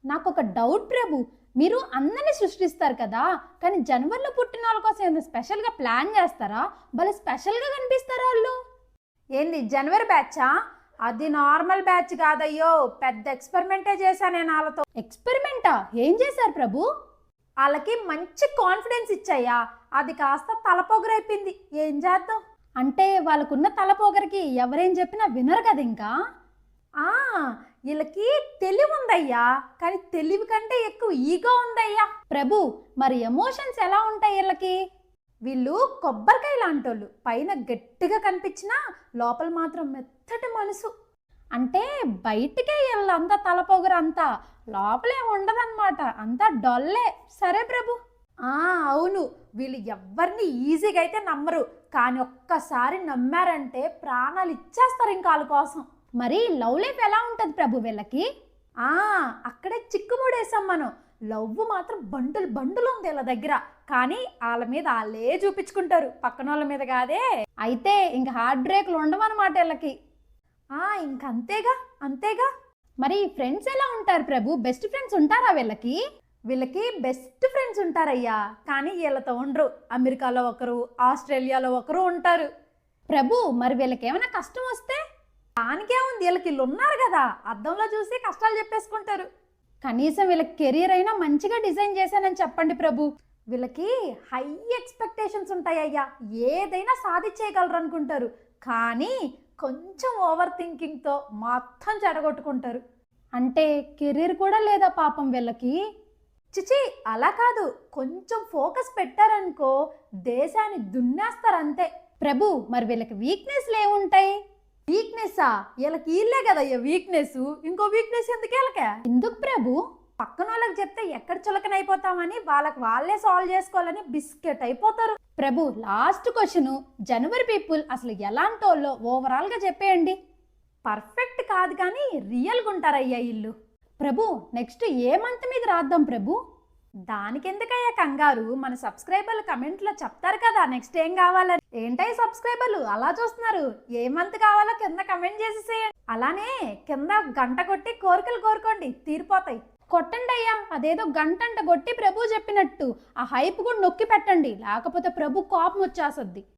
నాకొక డౌట్ ప్రభు. మీరు అందరిని సృష్టిస్తారు కదా, కానీ జనవరిలో పుట్టిన వాళ్ళ కోసం ఏమైనా స్పెషల్గా ప్లాన్ చేస్తారా? భలే స్పెషల్గా కనిపిస్తారా వాళ్ళు? ఏంది జనవరి బ్యాచా? అది నార్మల్ బ్యాచ్ కాదయ్యో, పెద్ద ఎక్స్పెరిమెంటే చేశా నేను వాళ్ళతో. ఎక్స్పెరిమెంటా? ఏం చేశారు ప్రభు? వాళ్ళకి మంచి కాన్ఫిడెన్స్ ఇచ్చాయా, అది కాస్త తలపొగరైపోయింది. ఏం చేద్దాం? అంటే వాళ్ళకున్న తలపొగరికి ఎవరేం చెప్పినా వినరు కదా ఇంకా. వీళ్ళకి తెలివి ఉందయ్యా, కానీ తెలివి కంటే ఎక్కువ ఈగో ఉందయ్యా. ప్రభు, మరి ఎమోషన్స్ ఎలా ఉంటాయి వీళ్ళకి? వీళ్ళు కొబ్బరికాయ లాంటోళ్ళు, పైన గట్టిగా కనిపించినా లోపల మాత్రం మెత్తటి మనసు. అంటే బయటికే వీళ్ళంతా తలపొగరు అంతా, లోపలే ఉండదన్నమాట, అంతా డొల్లే. సరే ప్రభు. అవును, వీళ్ళు ఎవరిని ఈజీగా అయితే నమ్మరు, కానీ ఒక్కసారి నమ్మారంటే ప్రాణాలు ఇచ్చేస్తారు ఇంకా వాళ్ళ కోసం. మరి లవ్ లైఫ్ ఎలా ఉంటుంది ప్రభు వీళ్ళకి? అక్కడే చిక్కుముడేసాం మనం. లవ్ మాత్రం బండులు బండులు ఉంది వీళ్ళ దగ్గర, కానీ వాళ్ళ మీద వాళ్ళే చూపించుకుంటారు, పక్కన వాళ్ళ మీద కాదే. అయితే ఇంక హార్ట్ బ్రేక్లు ఉండవన్నమాట వీళ్ళకి. ఇంకంతేగా అంతేగా. మరి ఫ్రెండ్స్ ఎలా ఉంటారు ప్రభు? బెస్ట్ ఫ్రెండ్స్ ఉంటారా వీళ్ళకి? వీళ్ళకి బెస్ట్ ఫ్రెండ్స్ ఉంటారయ్యా, కానీ వీళ్ళతో ఉండరు. అమెరికాలో ఒకరు, ఆస్ట్రేలియాలో ఒకరు ఉంటారు. ప్రభు, మరి వీళ్ళకి ఏమైనా కష్టం వస్తే? దానికే ఉంది, వీళ్ళకి వీళ్ళు ఉన్నారు కదా, అద్దంలో చూసి కష్టాలు చెప్పేసుకుంటారు. కనీసం వీళ్ళకి కెరీర్ అయినా మంచిగా డిజైన్ చేశానని చెప్పండి ప్రభు. వీళ్ళకి హై ఎక్స్పెక్టేషన్స్ ఉంటాయ్యా, ఏదైనా సాధించేయగలరు అనుకుంటారు, కానీ కొంచెం ఓవర్ థింకింగ్తో మొత్తం చెడగొట్టుకుంటారు. అంటే కెరీర్ కూడా లేదా పాపం వీళ్ళకి? చిచి, అలా కాదు, కొంచెం ఫోకస్ పెట్టారనుకో దేశాన్ని దున్నేస్తారు అంతే. ప్రభు, మరి వీళ్ళకి వీక్నెస్లు ఏముంటాయి? వీక్నెస్సా? వీళ్ళకి వీళ్ళే కదయ్యా వీక్నెస్, ఇంకో వీక్నెస్ ఎందుకు ప్రభు? పక్కన వాళ్ళకి చెప్తే ఎక్కడ చులకనైపోతామని వాళ్ళకి వాళ్ళే సాల్వ్ చేసుకోవాలని బిస్కెట్ అయిపోతారు. ప్రభు, లాస్ట్ క్వశ్చన్, జనవరి పీపుల్ అసలు ఎలాంటి వాళ్ళో ఓవరాల్గా చెప్పేయండి. పర్ఫెక్ట్ కాదు కానీ రియల్గా ఉంటారయ్యా ఇల్లు. ప్రభు, నెక్స్ట్ ఏ మంత్ మీద రాద్దాం ప్రభు? దానికెందుకయ్యా కంగారు, మన సబ్స్క్రైబర్లు కమెంట్లో చెప్తారు కదా నెక్స్ట్ ఏం కావాలని. ఏంటయ్య సబ్స్క్రైబర్లు అలా చూస్తున్నారు? ఏ మంత్ కావాలో కింద కమెంట్ చేసేసేయండి. అలానే కింద గంట కొట్టి కోరికలు కోరుకోండి, తీరిపోతాయి. కొట్టండి అయ్యా, అదేదో గంట కొట్టి ప్రభు చెప్పినట్టు ఆ హైప్ కూడా నొక్కి పెట్టండి, లేకపోతే ప్రభు కోపం వచ్చేస్తుంది.